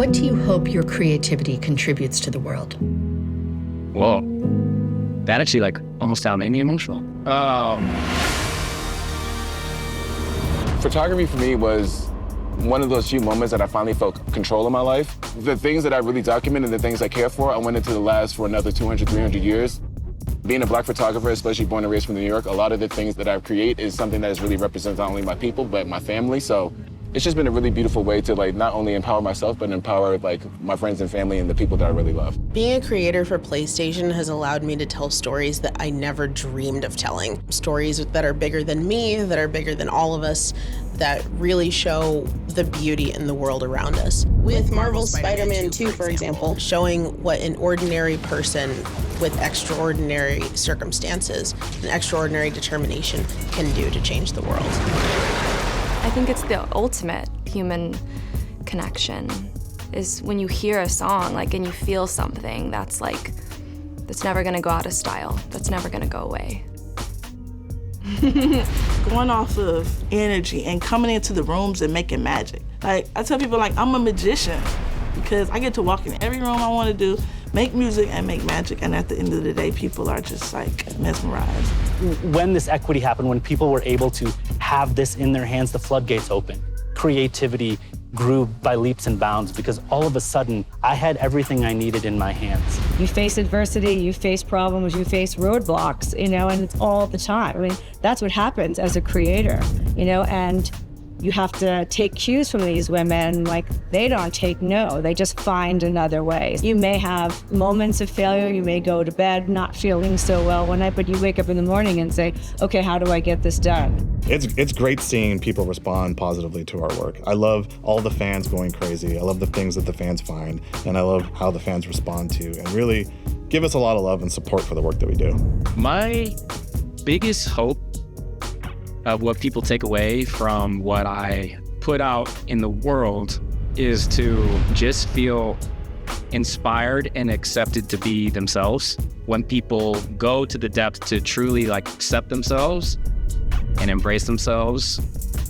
What do you hope your creativity contributes to the world? Whoa. That actually almost made me emotional. Photography for me was one of those few moments that I finally felt control of my life. The things that I really document and the things I care for, I want it to last for another 200, 300 years. Being a Black photographer, especially born and raised from New York, a lot of the things that I create is something that really represents not only my people, but my family. So it's just been a really beautiful way to not only empower myself, but empower my friends and family and the people that I really love. Being a creator for PlayStation has allowed me to tell stories that I never dreamed of telling. Stories that are bigger than me, that are bigger than all of us, that really show the beauty in the world around us. With Marvel's Spider-Man 2, for example. Showing what an ordinary person with extraordinary circumstances and extraordinary determination can do to change the world. I think it's the ultimate human connection is when you hear a song and you feel something that's never gonna go out of style, that's never gonna go away. Going off of energy and coming into the rooms and making magic. I tell people I'm a magician because I get to walk in every room I want to do, make music and make magic, and at the end of the day, people are just mesmerized. When this equity happened, when people were able to have this in their hands, the floodgates opened. Creativity grew by leaps and bounds because all of a sudden, I had everything I needed in my hands. You face adversity, you face problems, you face roadblocks, and it's all the time. I mean, that's what happens as a creator, and you have to take cues from these women. They don't take no, they just find another way. You may have moments of failure, you may go to bed not feeling so well one night, but you wake up in the morning and say, okay, how do I get this done? It's great seeing people respond positively to our work. I love all the fans going crazy. I love the things that the fans find, and I love how the fans respond to and really give us a lot of love and support for the work that we do. My biggest hope of what people take away from what I put out in the world is to just feel inspired and accepted to be themselves. When people go to the depth to truly accept themselves and embrace themselves,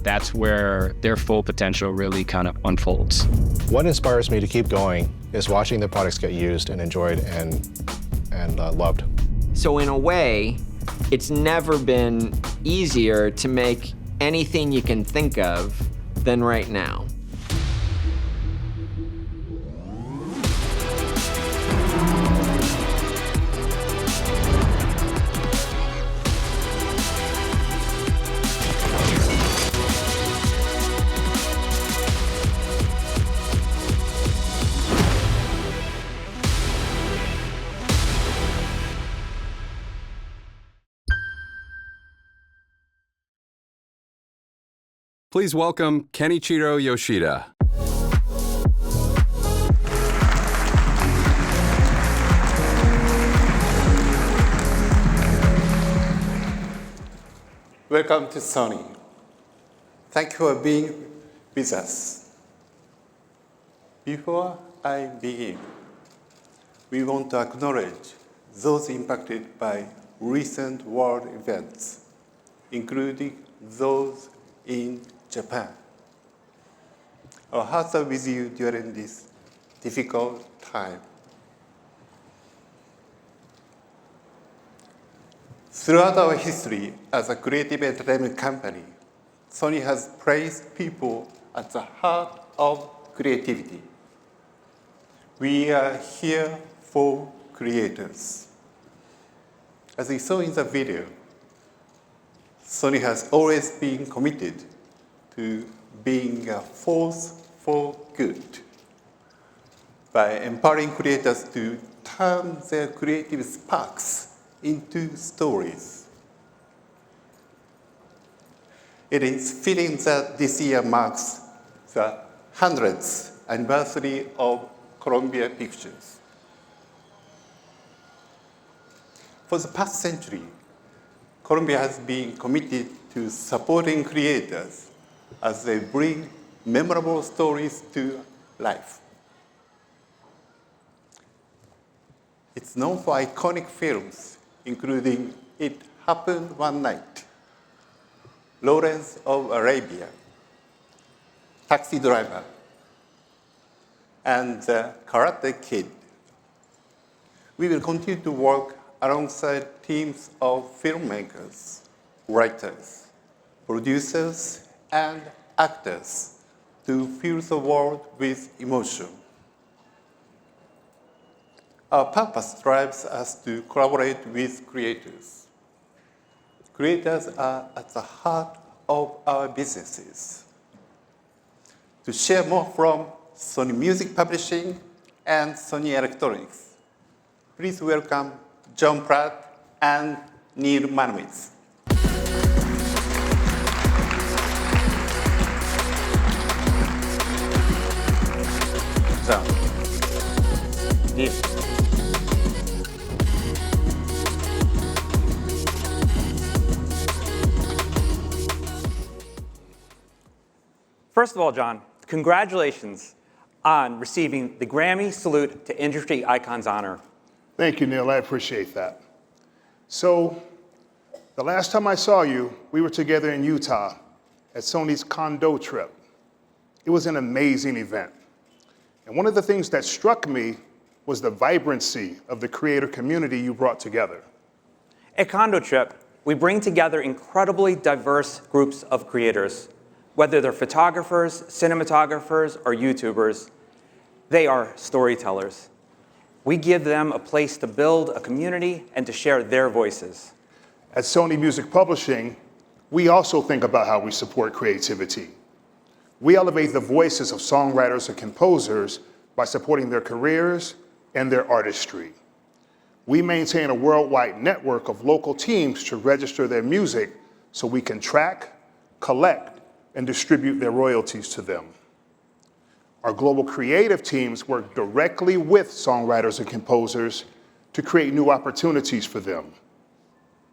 that's where their full potential really kind of unfolds. What inspires me to keep going is watching the products get used and enjoyed and loved. So in a way, it's never been easier to make anything you can think of than right now. Please welcome Kenichiro Yoshida. Welcome to Sony. Thank you for being with us. Before I begin, we want to acknowledge those impacted by recent world events, including those in Japan. Our hearts are with you during this difficult time. Throughout our history as a creative entertainment company, Sony has placed people at the heart of creativity. We are here for creators. As we saw in the video, Sony has always been committed to being a force for good by empowering creators to turn their creative sparks into stories. It is fitting that this year marks the 100th anniversary of Columbia Pictures. For the past century, Columbia has been committed to supporting creators as they bring memorable stories to life. It's known for iconic films, including It Happened One Night, Lawrence of Arabia, Taxi Driver, and The Karate Kid. We will continue to work alongside teams of filmmakers, writers, producers, and actors to fill the world with emotion. Our purpose drives us to collaborate with creators. Creators are at the heart of our businesses. To share more from Sony Music Publishing and Sony Electronics, please welcome John Pratt and Neil Manowitz. John. Neil. First of all, John, congratulations on receiving the Grammy Salute to Industry Icons honor. Thank you, Neil. I appreciate that. So, the last time I saw you, we were together in Utah at Sony's condo trip. It was an amazing event. And one of the things that struck me was the vibrancy of the creator community you brought together. At Condo Trip, we bring together incredibly diverse groups of creators. Whether they're photographers, cinematographers, or YouTubers, they are storytellers. We give them a place to build a community and to share their voices. At Sony Music Publishing, we also think about how we support creativity. We elevate the voices of songwriters and composers by supporting their careers and their artistry. We maintain a worldwide network of local teams to register their music so we can track, collect, and distribute their royalties to them. Our global creative teams work directly with songwriters and composers to create new opportunities for them.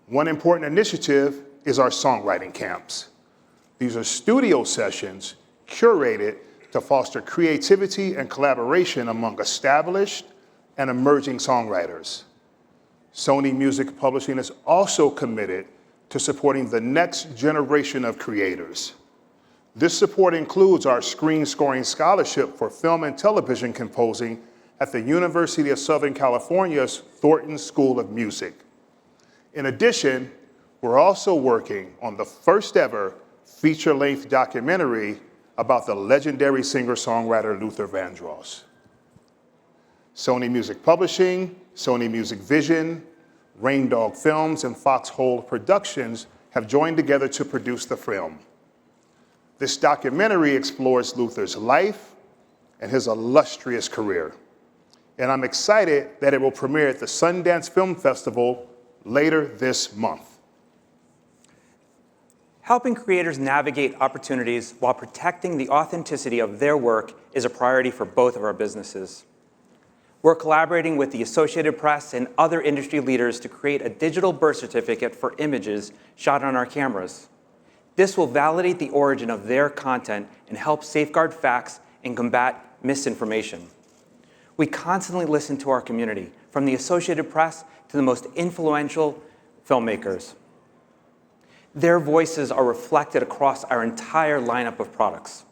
One important initiative is our songwriting camps. These are studio sessions curated to foster creativity and collaboration among established and emerging songwriters. Sony Music Publishing is also committed to supporting the next generation of creators. This support includes our Screen Scoring Scholarship for Film and Television Composing at the University of Southern California's Thornton School of Music. In addition, we're also working on the first ever feature-length documentary about the legendary singer-songwriter Luther Vandross. Sony Music Publishing, Sony Music Vision, Rain Dog Films, and Foxhole Productions have joined together to produce the film. This documentary explores Luther's life and his illustrious career. And I'm excited that it will premiere at the Sundance Film Festival later this month. Helping creators navigate opportunities while protecting the authenticity of their work is a priority for both of our businesses. We're collaborating with the Associated Press and other industry leaders to create a digital birth certificate for images shot on our cameras. This will validate the origin of their content and help safeguard facts and combat misinformation. We constantly listen to our community, from the Associated Press to the most influential filmmakers. Their voices are reflected across our entire lineup of products.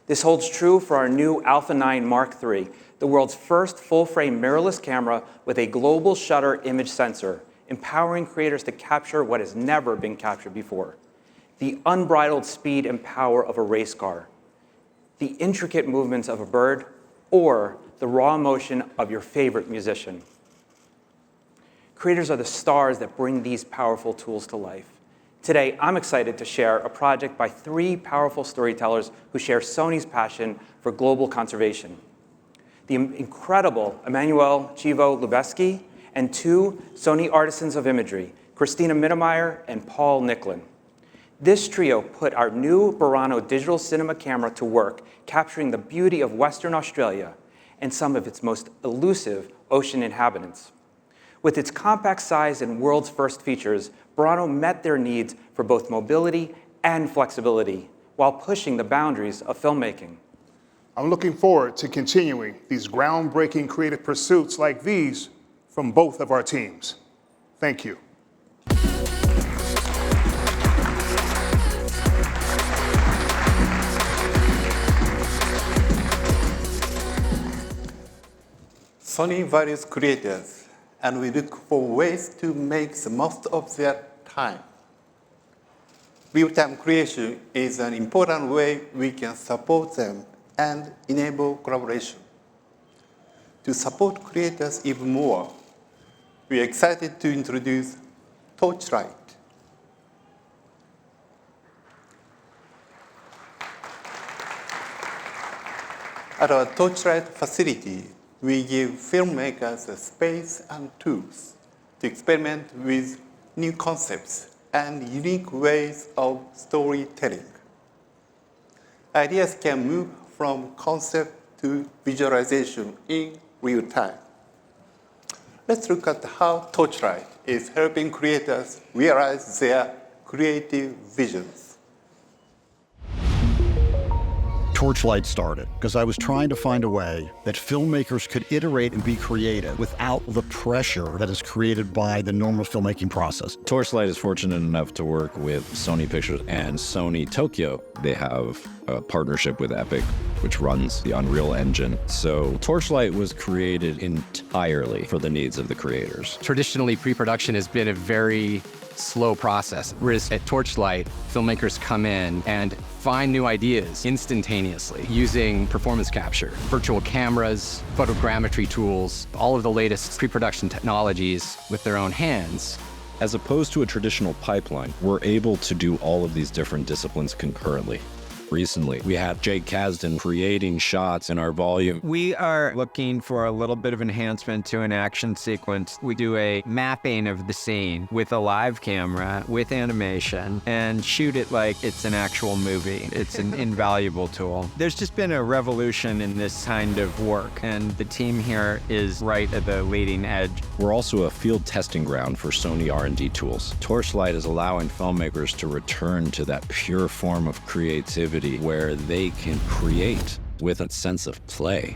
This holds true for our new Alpha 9 Mark III, the world's first full-frame mirrorless camera with a global shutter image sensor, empowering creators to capture what has never been captured before. The unbridled speed and power of a race car, the intricate movements of a bird, or the raw emotion of your favorite musician. Creators are the stars that bring these powerful tools to life. Today, I'm excited to share a project by 3 powerful storytellers who share Sony's passion for global conservation. The incredible Emmanuel Chivo Lubeski and 2 Sony artisans of imagery, Christina Mittermeier and Paul Nicklin. This trio put our new Burano digital cinema camera to work, capturing the beauty of Western Australia and some of its most elusive ocean inhabitants. With its compact size and world's first features, Burano met their needs for both mobility and flexibility while pushing the boundaries of filmmaking. I'm looking forward to continuing these groundbreaking creative pursuits like these from both of our teams. Thank you. Sony values creators, and we look for ways to make the most of their time. Real-time creation is an important way we can support them and enable collaboration. To support creators even more, we are excited to introduce Torchlight. At our Torchlight facility, we give filmmakers the space and tools to experiment with new concepts and unique ways of storytelling. Ideas can move from concept to visualization in real time. Let's look at how Torchlight is helping creators realize their creative visions. Torchlight started because I was trying to find a way that filmmakers could iterate and be creative without the pressure that is created by the normal filmmaking process. Torchlight is fortunate enough to work with Sony Pictures and Sony Tokyo. They have a partnership with Epic, which runs the Unreal Engine. So Torchlight was created entirely for the needs of the creators. Traditionally, pre-production has been a very slow process, whereas at Torchlight, filmmakers come in and find new ideas instantaneously using performance capture, virtual cameras, photogrammetry tools, all of the latest pre-production technologies with their own hands. As opposed to a traditional pipeline, we're able to do all of these different disciplines concurrently. Recently, we had Jake Kasdan creating shots in our volume. We are looking for a little bit of enhancement to an action sequence. We do a mapping of the scene with a live camera, with animation, and shoot it like it's an actual movie. It's an invaluable tool. There's just been a revolution in this kind of work, and the team here is right at the leading edge. We're also a field testing ground for Sony R&D tools. Torchlight is allowing filmmakers to return to that pure form of creativity where they can create with a sense of play.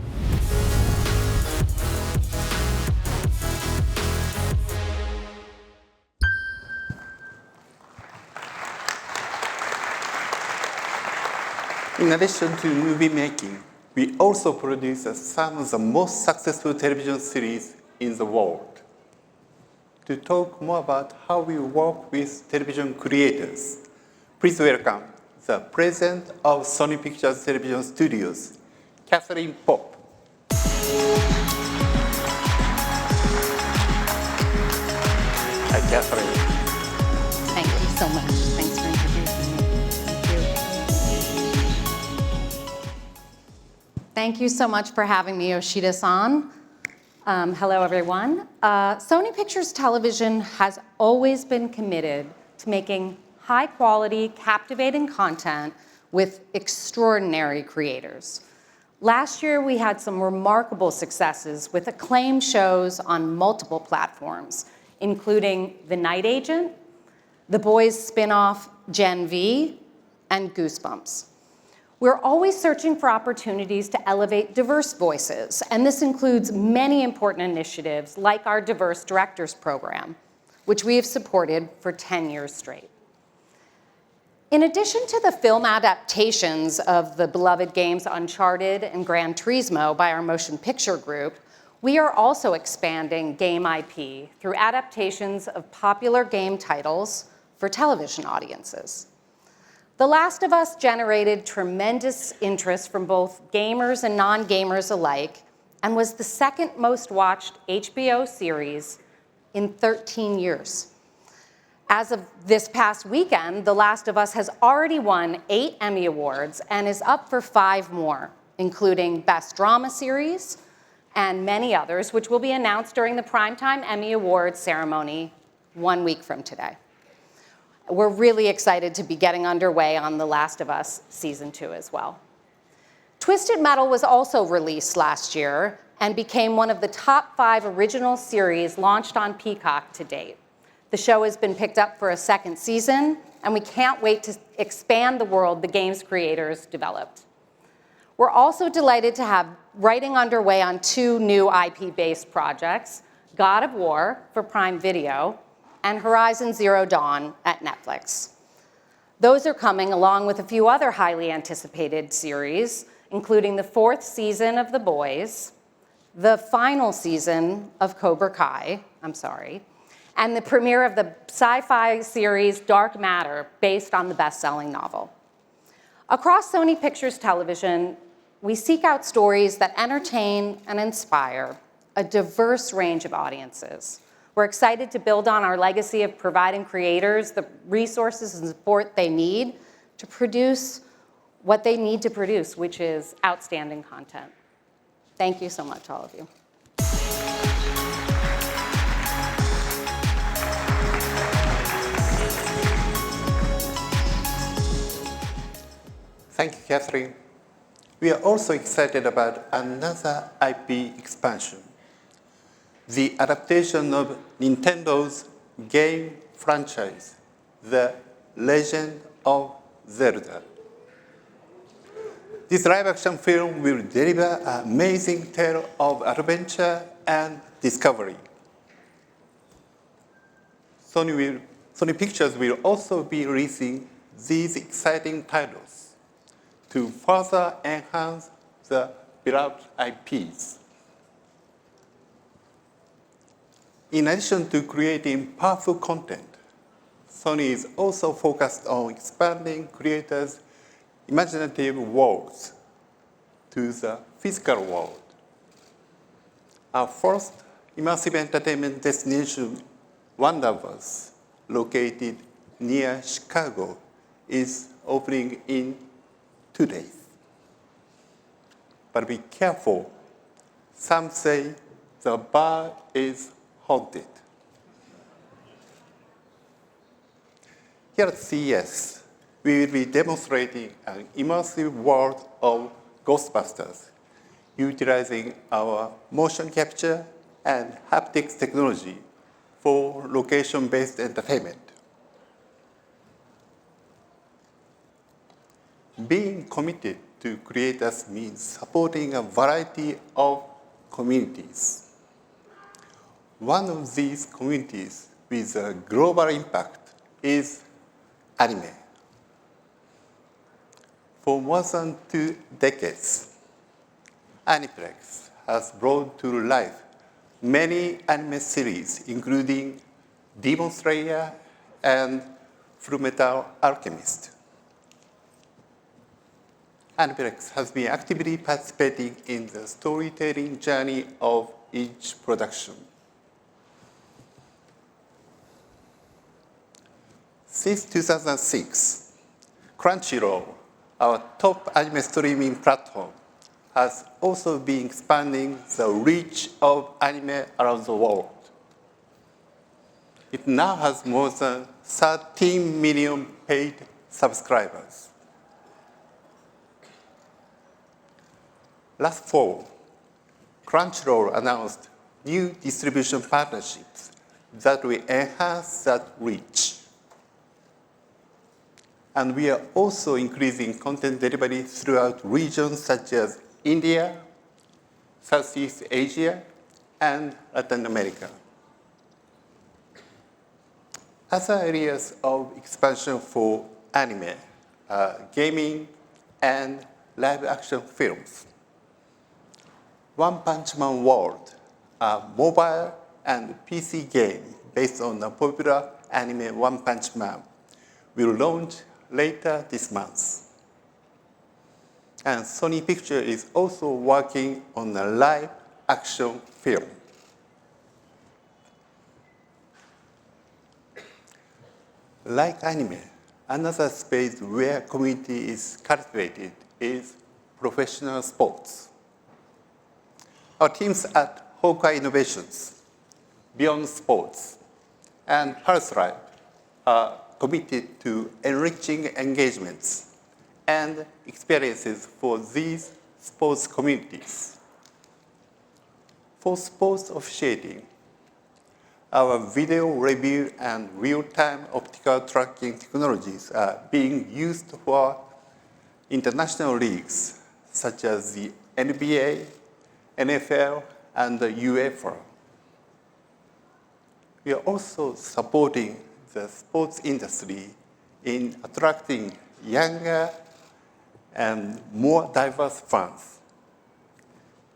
In addition to movie making, we also produce some of the most successful television series in the world. To talk more about how we work with television creators, please welcome the president of Sony Pictures Television Studios, Catherine Popp. Hi, Catherine. Thank you so much. Thanks for introducing me. Thank you so much for having me, Yoshida-san. Hello, everyone. Sony Pictures Television has always been committed to making high-quality, captivating content with extraordinary creators. Last year, we had some remarkable successes with acclaimed shows on multiple platforms, including The Night Agent, The Boys spin-off Gen V, and Goosebumps. We're always searching for opportunities to elevate diverse voices, and this includes many important initiatives like our Diverse Directors Program, which we have supported for 10 years straight. In addition to the film adaptations of the beloved games Uncharted and Gran Turismo by our motion picture group, we are also expanding game IP through adaptations of popular game titles for television audiences. The Last of Us generated tremendous interest from both gamers and non-gamers alike and was the second most watched HBO series in 13 years. As of this past weekend, The Last of Us has already won 8 Emmy Awards and is up for 5 more, including Best Drama Series and many others, which will be announced during the Primetime Emmy Awards ceremony 1 week from today. We're really excited to be getting underway on The Last of Us Season 2 as well. Twisted Metal was also released last year and became one of the top 5 original series launched on Peacock to date. The show has been picked up for a second season, and we can't wait to expand the world the game's creators developed. We're also delighted to have writing underway on 2 new IP-based projects, God of War for Prime Video and Horizon Zero Dawn at Netflix. Those are coming along with a few other highly anticipated series, including the 4th season of The Boys, the final season of Cobra Kai, and the premiere of the sci-fi series Dark Matter, based on the best-selling novel. Across Sony Pictures Television, we seek out stories that entertain and inspire a diverse range of audiences. We're excited to build on our legacy of providing creators the resources and support they need to produce what they need to produce, which is outstanding content. Thank you so much, all of you. Thank you, Catherine. We are also excited about another IP expansion, the adaptation of Nintendo's game franchise, The Legend of Zelda. This live-action film will deliver an amazing tale of adventure and discovery. Sony Pictures will also be releasing these exciting titles to further enhance the beloved IPs. In addition to creating powerful content, Sony is also focused on expanding creators' imaginative worlds to the physical world. Our first immersive entertainment destination, Wonderverse, located near Chicago, is opening in 2 days. But be careful. Some say the bar is haunted. Here at CES, we will be demonstrating an immersive world of Ghostbusters, utilizing our motion capture and haptics technology for location-based entertainment. Being committed to creators means supporting a variety of communities. One of these communities with a global impact is anime. For more than 2 decades, Aniplex has brought to life many anime series, including Demon Slayer and Fullmetal Alchemist. Aniplex has been actively participating in the storytelling journey of each production. Since 2006, Crunchyroll, our top anime streaming platform, has also been expanding the reach of anime around the world. It now has more than 13 million paid subscribers. Last fall, Crunchyroll announced new distribution partnerships that will enhance that reach. And we are also increasing content delivery throughout regions such as India, Southeast Asia, and Latin America. Other areas of expansion for anime are gaming and live-action films. One Punch Man World, a mobile and PC game based on the popular anime One Punch Man, will launch later this month. And Sony Pictures is also working on a live-action film. Like anime, another space where community is cultivated is professional sports. Our teams at Hawkeye Innovations, Beyond Sports, and Torchlight are committed to enriching engagements and experiences for these sports communities. For sports officiating, our video review and real-time optical tracking technologies are being used for international leagues such as the NBA, NFL, and the UEFA. We are also supporting the sports industry in attracting younger and more diverse fans,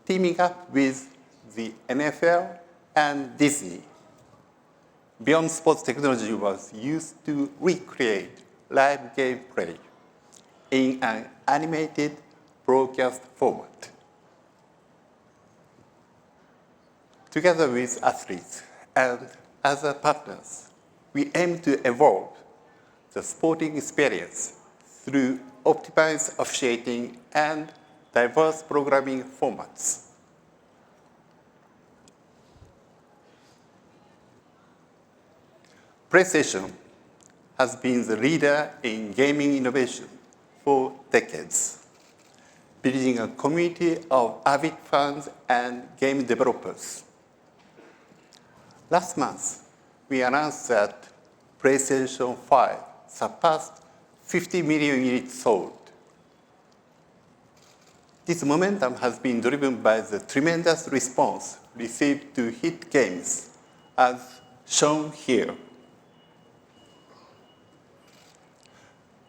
teaming up with the NFL and Disney. Beyond sports technology was used to recreate live gameplay in an animated broadcast format. Together with athletes and other partners, we aim to evolve the sporting experience through optimized officiating and diverse programming formats. PlayStation has been the leader in gaming innovation for decades, building a community of avid fans and game developers. Last month, we announced that PlayStation 5 surpassed 50 million units sold. This momentum has been driven by the tremendous response received to hit games, as shown here.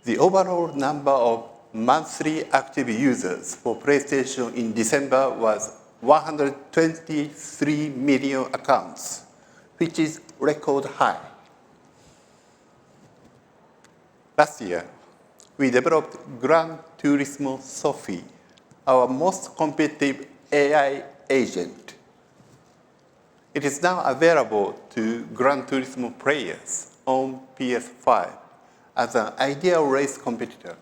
The overall number of monthly active users for PlayStation in December was 123 million accounts, which is record high. Last year, we developed Gran Turismo Sophie, our most competitive AI agent. It is now available to Gran Turismo players on PS5 as an ideal race competitor.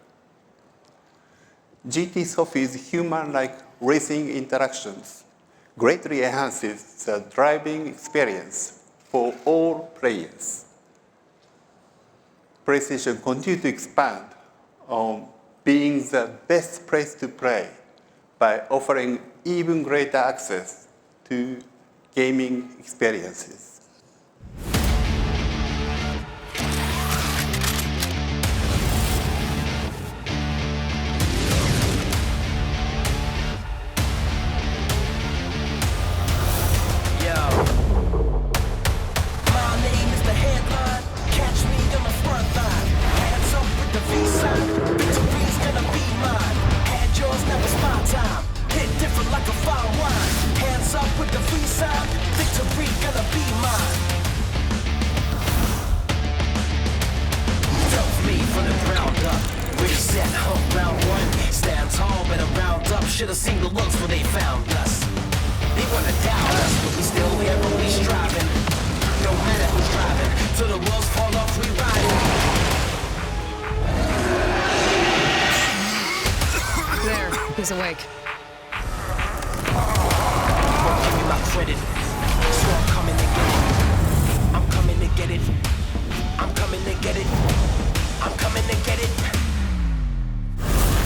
GT Sophie's human-like racing interactions greatly enhances the driving experience for all players. PlayStation continues to expand on being the best place to play by offering even greater access to gaming experiences. Should've seen the looks when they found us. They wanna doubt us, but we still here, always striving. No matter who's driving, till the wheels fall off, we riding. There, he's awake. Won't give me my credit, so I'm coming to get it. I'm coming to get it. I'm coming to get it. I'm coming to get it.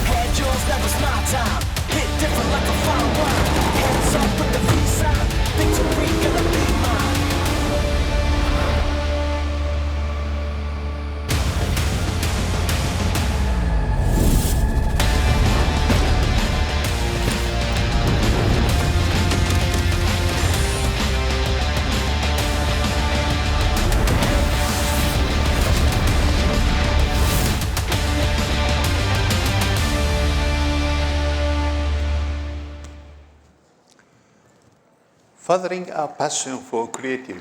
Had yours, that was my time. Hit different like a fine wine. Hands up with the free side. Victory gonna be mine. Furthering our passion for creativity,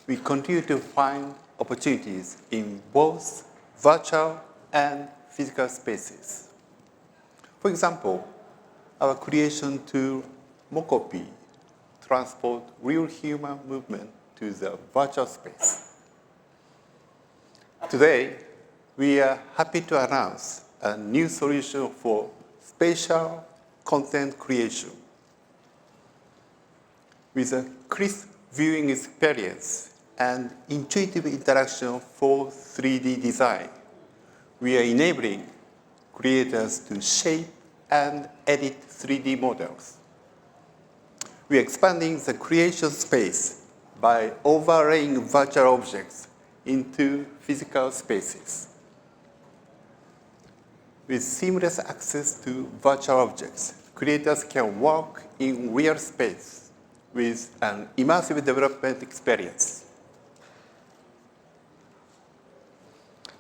we continue to find opportunities in both virtual and physical spaces. For example, our creation tool, Mokopi, transport real human movement to the virtual space. Today, we are happy to announce a new solution for spatial content creation. With a crisp viewing experience and intuitive interaction for 3D design, we are enabling creators to shape and edit 3D models. We are expanding the creation space by overlaying virtual objects into physical spaces. With seamless access to virtual objects, creators can work in real space with an immersive development experience.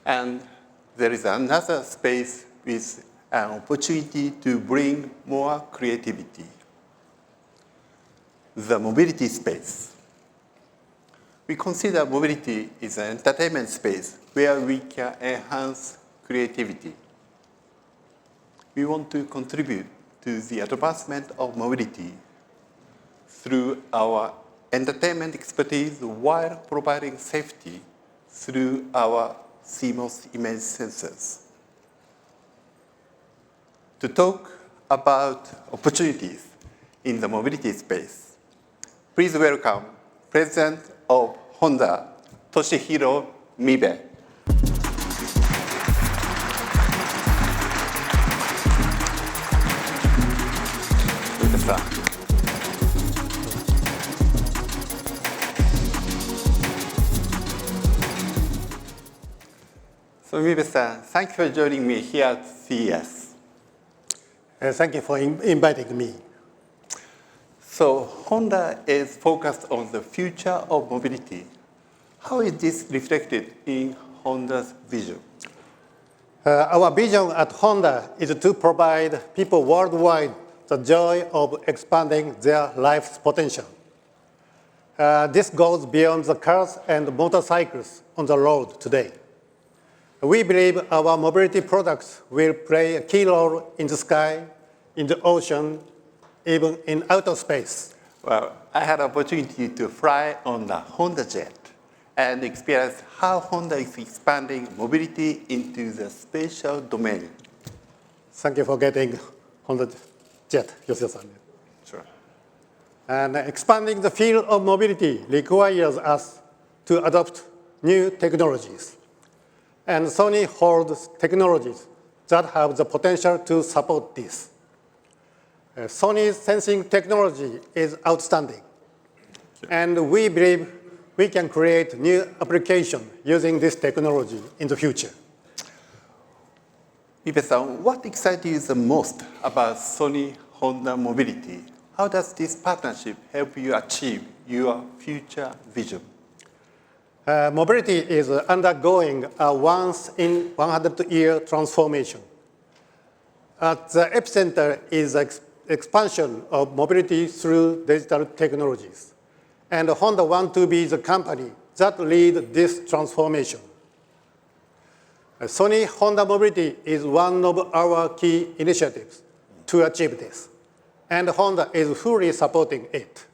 And there is another space with an opportunity to bring more creativity, the mobility space. We consider mobility is an entertainment space where we can enhance creativity. We want to contribute to the advancement of mobility through our entertainment expertise while providing safety through our CMOS image sensors. To talk about opportunities in the mobility space, please welcome President of Honda, Toshihiro Mibe. So Mibe-san, thank you for joining me here at CES. Thank you for inviting me. So Honda is focused on the future of mobility. How is this reflected in Honda's vision? Our vision at Honda is to provide people worldwide the joy of expanding their life's potential. This goes beyond the cars and motorcycles on the road today. We believe our mobility products will play a key role in the sky, in the ocean, even in outer space. Well, I had an opportunity to fly on the Honda Jet and experience how Honda is expanding mobility into the spatial domain. Thank you for getting Honda Jet, Yoshida-san. Sure. And expanding the field of mobility requires us to adopt new technologies. And Sony holds technologies that have the potential to support this. Sony's sensing technology is outstanding. And we believe we can create new applications using this technology in the future. Mibe-san, what excites you the most about Sony Honda Mobility? How does this partnership help you achieve your future vision? Mobility is undergoing a once-in-100-year transformation. At the epicenter is the expansion of mobility through digital technologies. And Honda wants to be the company that leads this transformation. Sony Honda Mobility is one of our key initiatives to achieve this, and Honda is fully supporting it.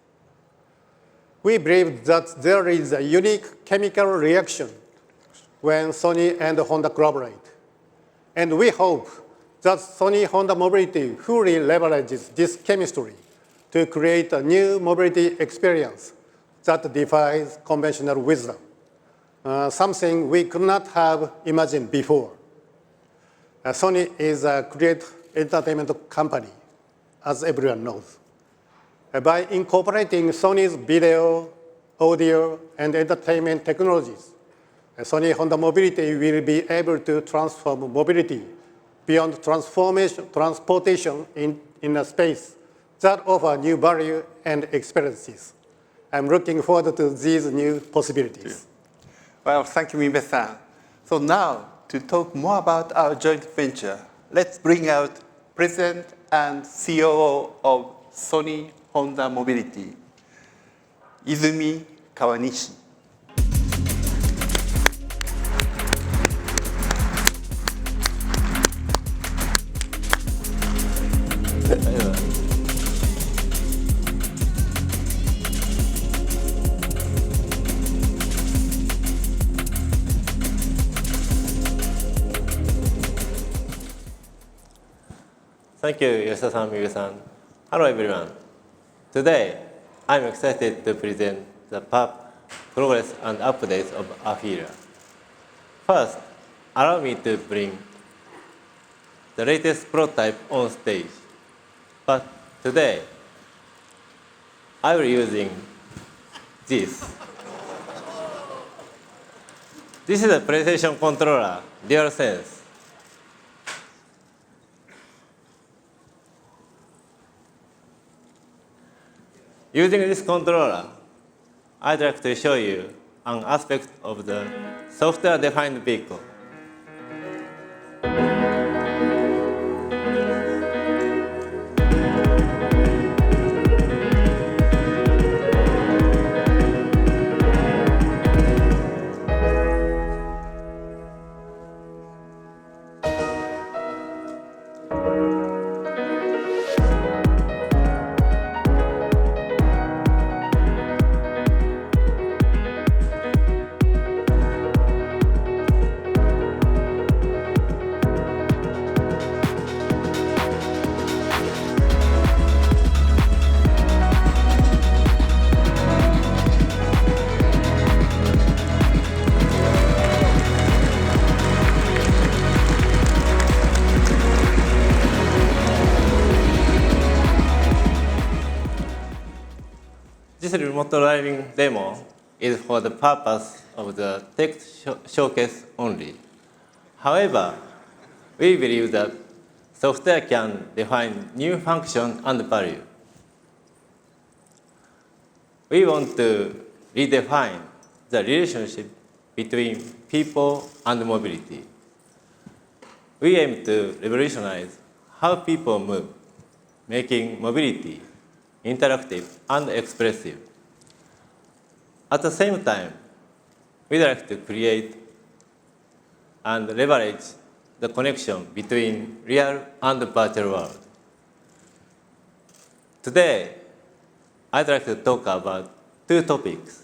We believe that there is a unique chemical reaction when Sony and Honda collaborate. And we hope that Sony Honda Mobility fully leverages this chemistry to create a new mobility experience that defies conventional wisdom, something we could not have imagined before. Sony is a great entertainment company, as everyone knows. By incorporating Sony's video, audio, and entertainment technologies, Sony Honda Mobility will be able to transform mobility beyond transportation in a space that offers new value and experiences. I'm looking forward to these new possibilities. Well, thank you, Mibe-san. So now, to talk more about our joint venture, let's bring out President and COO of Sony Honda Mobility, Izumi Kawanishi. Thank you, Yoshida-san, Mibe-san. Hello, everyone. Today, I'm excited to present the progress and updates of AFIRA. First, allow me to bring the latest prototype on stage. But today, I will be using this. This is a PlayStation controller, DualSense. Using this controller, I'd like to show you an aspect of the software-defined vehicle. driving demo is for the purpose of the tech showcase only. However, we believe that software can define new function and value. We want to redefine the relationship between people and mobility. We aim to revolutionize how people move, making mobility interactive and expressive. At the same time, we'd like to create and leverage the connection between real and virtual world. Today, I'd like to talk about two topics: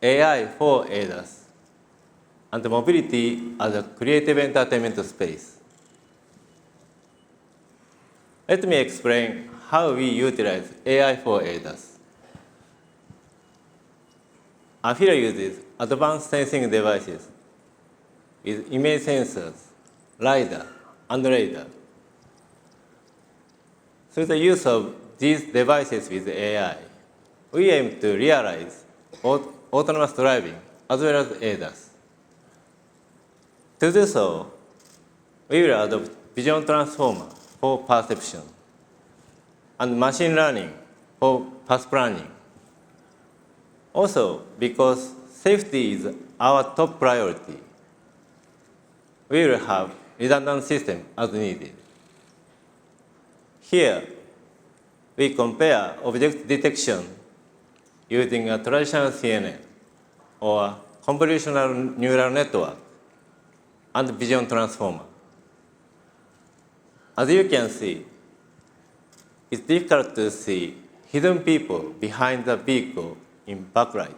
AI for ADAS and mobility as a creative entertainment space. Let me explain how we utilize AI for ADAS. Afira uses advanced sensing devices with image sensors, LiDAR, and radar. Through the use of these devices with AI, we aim to realize autonomous driving as well as ADAS. To do so, we will adopt vision transformer for perception and machine learning for path planning. Also, because safety is our top priority, we will have redundant system as needed. Here, we compare object detection using a traditional CNN or convolutional neural network and vision transformer. As you can see, it's difficult to see hidden people behind the vehicle in backlight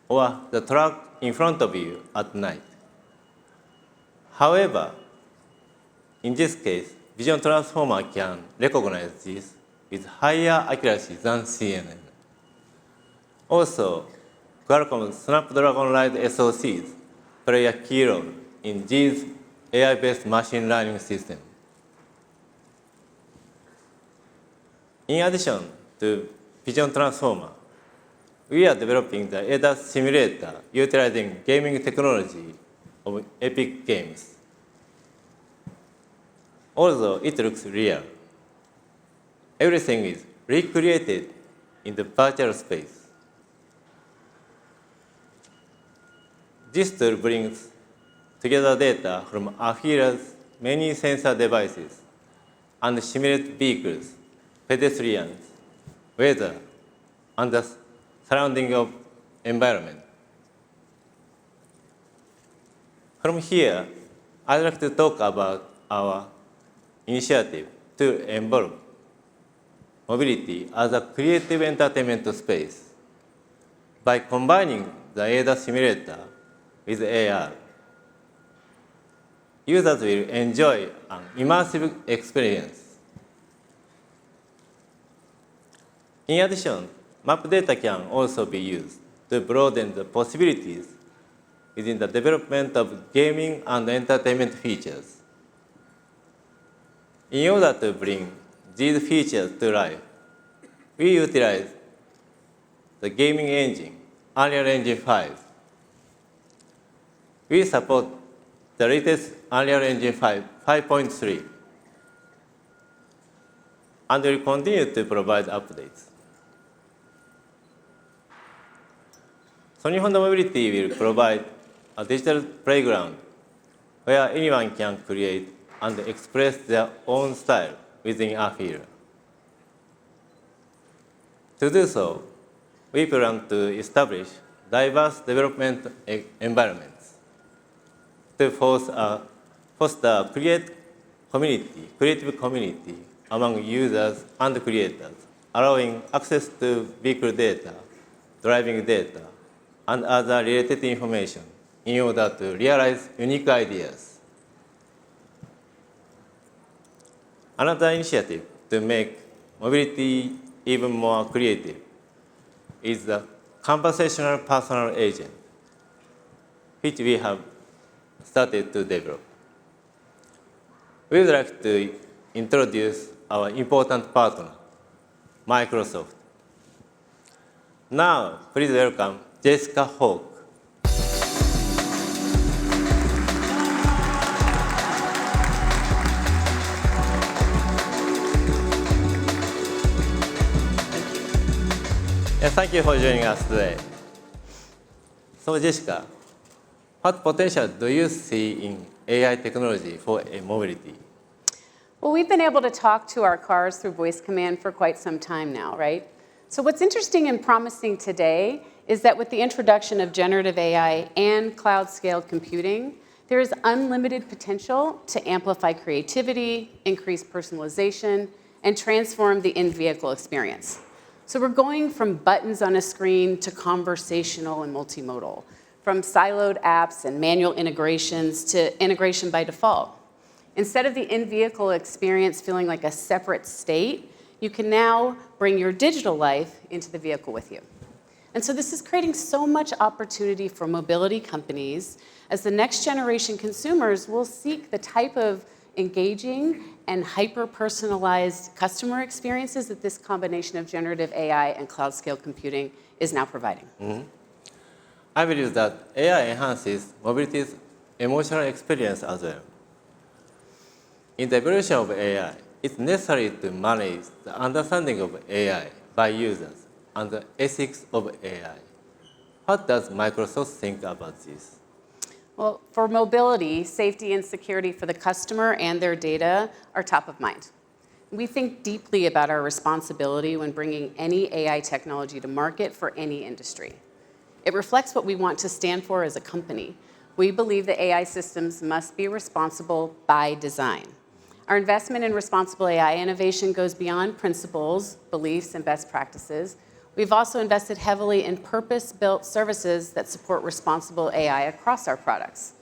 or the truck in front of you at night. However, in this case, vision transformer can recognize this with higher accuracy than CNN. Also, Qualcomm Snapdragon Ride SoCs play a key role in these AI-based machine learning systems. In addition to vision transformer, we are developing the ADAS simulator utilizing gaming technology of Epic Games. Although it looks real, everything is recreated in the virtual space. This tool brings together data from Afira's many sensor devices and simulates vehicles, pedestrians, weather, and the surrounding of environment. From here, I'd like to talk about our initiative to involve mobility as a creative entertainment space. By combining the ADAS simulator with AR, users will enjoy an immersive experience. In addition, map data can also be used to broaden the possibilities within the development of gaming and entertainment features. In order to bring these features to life, we utilize the gaming engine, Unreal Engine 5. We support the latest Unreal Engine 5.3, and will continue to provide updates. Sony Honda Mobility will provide a digital playground where anyone can create and express their own style within Afira. To do so, we plan to establish diverse development environments to foster a creative community among users and creators, allowing access to vehicle data, driving data, and other related information in order to realize unique ideas. Another initiative to make mobility even more creative is the conversational personal agent, which we have started to develop. We would like to introduce our important partner, Microsoft. Now, please welcome Jessica Hawk. Thank you for joining us today. So, Jessica, what potential do you see in AI technology for mobility? Well, we've been able to talk to our cars through voice command for quite some time now, right? So what's interesting and promising today is that with the introduction of generative AI and cloud-scaled computing, there is unlimited potential to amplify creativity, increase personalization, and transform the in-vehicle experience. So we're going from buttons on a screen to conversational and multimodal, from siloed apps and manual integrations to integration by default. Instead of the in-vehicle experience feeling like a separate state, you can now bring your digital life into the vehicle with you. And so this is creating so much opportunity for mobility companies as the next generation consumers will seek the type of engaging and hyper-personalized customer experiences that this combination of generative AI and cloud-scale computing is now providing. I believe that AI enhances mobility's emotional experience as well. In the evolution of AI, it's necessary to manage the understanding of AI by users and the ethics of AI. What does Microsoft think about this? Well, for mobility, safety and security for the customer and their data are top of mind. We think deeply about our responsibility when bringing any AI technology to market for any industry. It reflects what we want to stand for as a company. We believe that AI systems must be responsible by design. Our investment in responsible AI innovation goes beyond principles, beliefs, and best practices. We've also invested heavily in purpose-built services that support responsible AI across our products.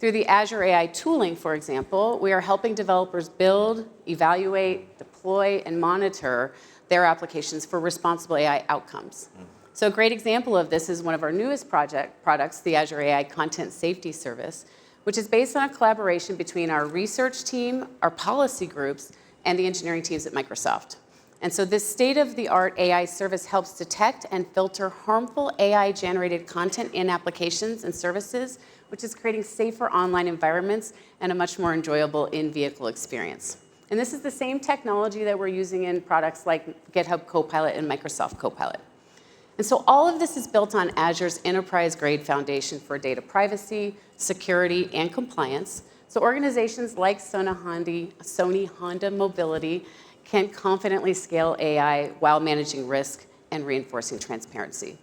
Through the Azure AI tooling, for example, we are helping developers build, evaluate, deploy, and monitor their applications for responsible AI outcomes. So a great example of this is one of our newest products, the Azure AI Content Safety Service, which is based on a collaboration between our research team, our policy groups, and the engineering teams at Microsoft. And so this state-of-the-art AI service helps detect and filter harmful AI-generated content in applications and services, which is creating safer online environments and a much more enjoyable in-vehicle experience. And this is the same technology that we're using in products like GitHub Copilot and Microsoft Copilot. And so all of this is built on Azure's enterprise-grade foundation for data privacy, security, and compliance. So organizations like Sony Honda Mobility can confidently scale AI while managing risk and reinforcing transparency.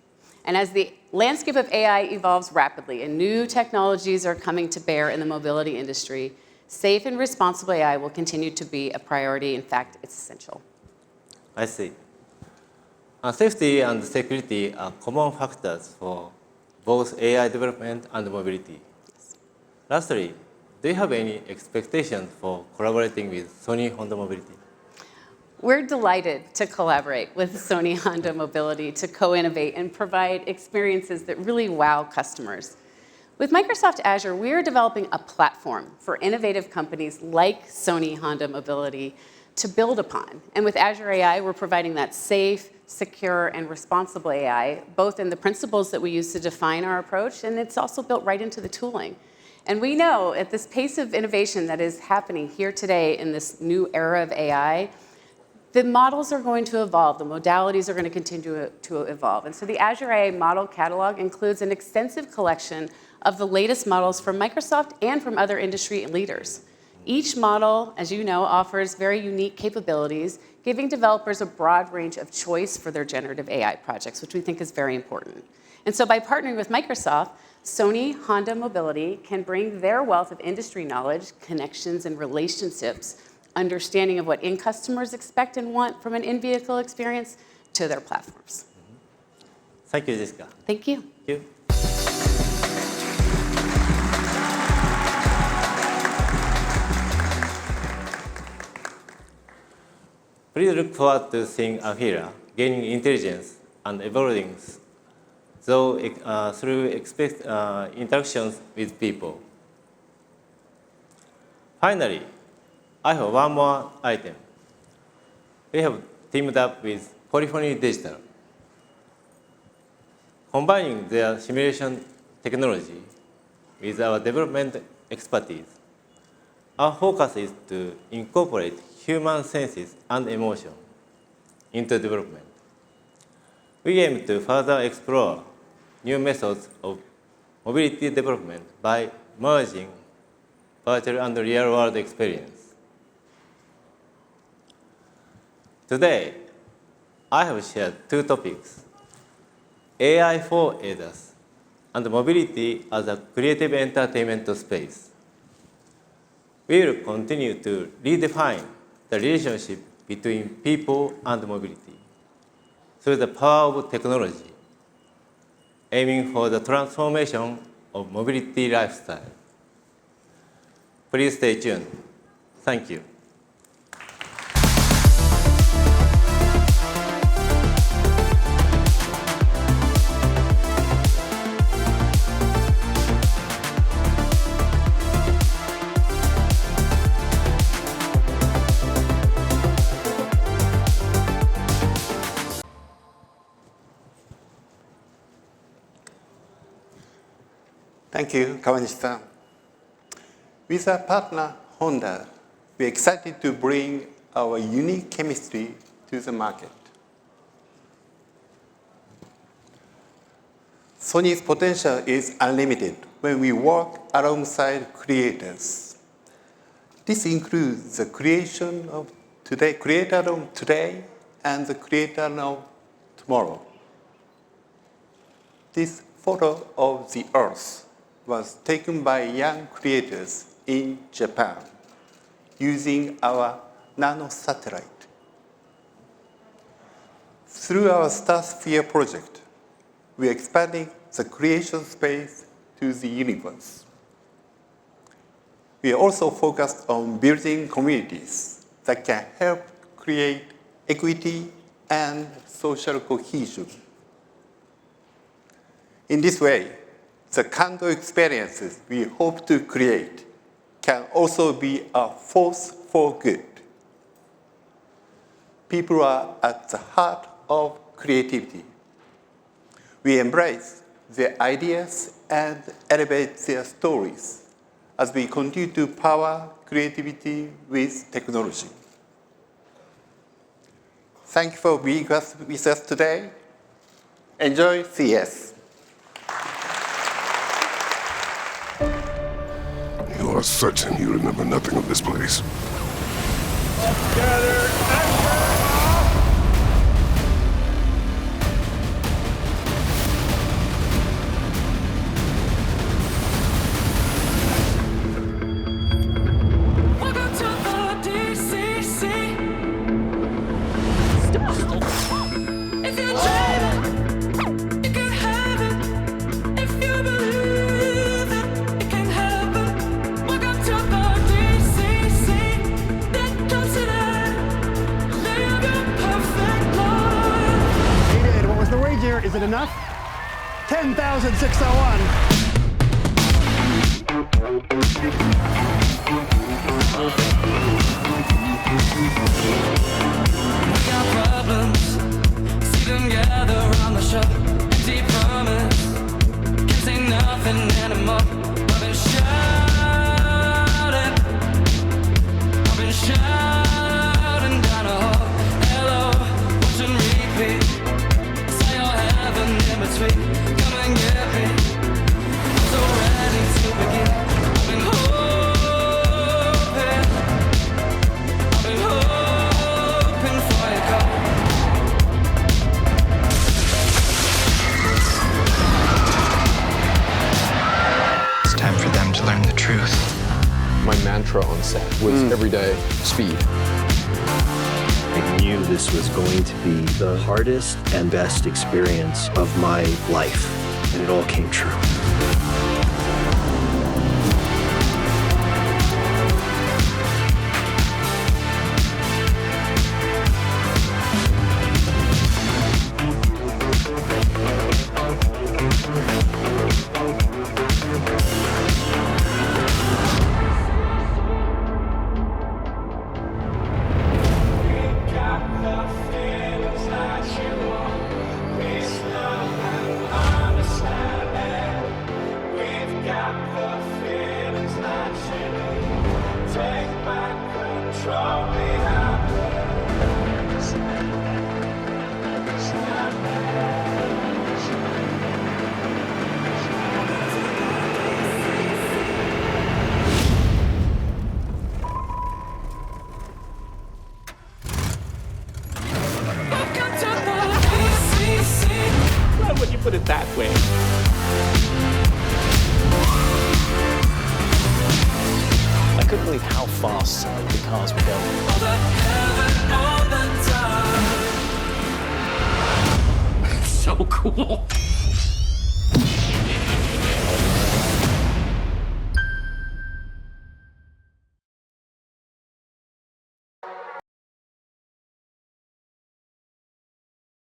And as the landscape of AI evolves rapidly and new technologies are coming to bear in the mobility industry, safe and responsible AI will continue to be a priority. In fact, it's essential. I see. Safety and security are common factors for both AI development and mobility. Yes. Lastly, do you have any expectations for collaborating with Sony Honda Mobility? We're delighted to collaborate with Sony Honda Mobility to co-innovate and provide experiences that really wow customers. With Microsoft Azure, we are developing a platform for innovative companies like Sony Honda Mobility to build upon. And with Azure AI, we're providing that safe, secure, and responsible AI, both in the principles that we use to define our approach, and it's also built right into the tooling. And we know at this pace of innovation that is happening here today in this new era of AI, the models are going to evolve, the modalities are going to continue to evolve. And so the Azure AI model catalog includes an extensive collection of the latest models from Microsoft and from other industry leaders. Each model, as you know, offers very unique capabilities, giving developers a broad range of choice for their generative AI projects, which we think is very important. And so by partnering with Microsoft, Sony Honda Mobility can bring their wealth of industry knowledge, connections, and relationships, understanding of what customers expect and want from an in-vehicle experience to their platforms. Thank you, Jessica. Thank you. Thank you. Please look forward to seeing Afira gaining intelligence and evolving through interactions with people. Finally, I have one more item. We have teamed up with Polyphony Digital. Combining their simulation technology with our development expertise, our focus is to incorporate human senses and emotion into development. We aim to further explore new methods of mobility development by merging virtual and real-world experience. Today, I have shared two topics: AI for ADAS and mobility as a creative entertainment space. We will continue to redefine the relationship between people and mobility through the power of technology, aiming for the transformation of mobility lifestyle. Please stay tuned. Thank you. Thank you, Kawanishi-san. With our partner, Honda, we're excited to bring our unique chemistry to the market. Sony's potential is unlimited when we work alongside creators. This includes the creator of today and the creator of tomorrow. This photo of the Earth was taken by young creators in Japan using our nano satellite. Through our Starsphere project, we are expanding the creation space to the universe. We are also focused on building communities that can help create equity and social cohesion. In this way, the kind of experiences we hope to create can also be a force for good. People are at the heart of creativity. We embrace their ideas and elevate their stories as we continue to power creativity with technology. Thank you for being with us today. Enjoy CES. You are certain you remember nothing of this place? Is it enough? 10,601. We got problems, see them gather around the shop. Empty promise, can't say nothing anymore. I've been shouting down a hall. Hello, watch and repeat. In between, come and get me. I'm so ready to begin. I've been hoping for your call. It's time for them to learn the truth. My mantra on set was everyday speed. I knew this was going to be the hardest and best experience of my life, and it all came true. Got the feelings that you want, peace, love, and put it that way. I couldn't believe how fast the cars were going. So cool.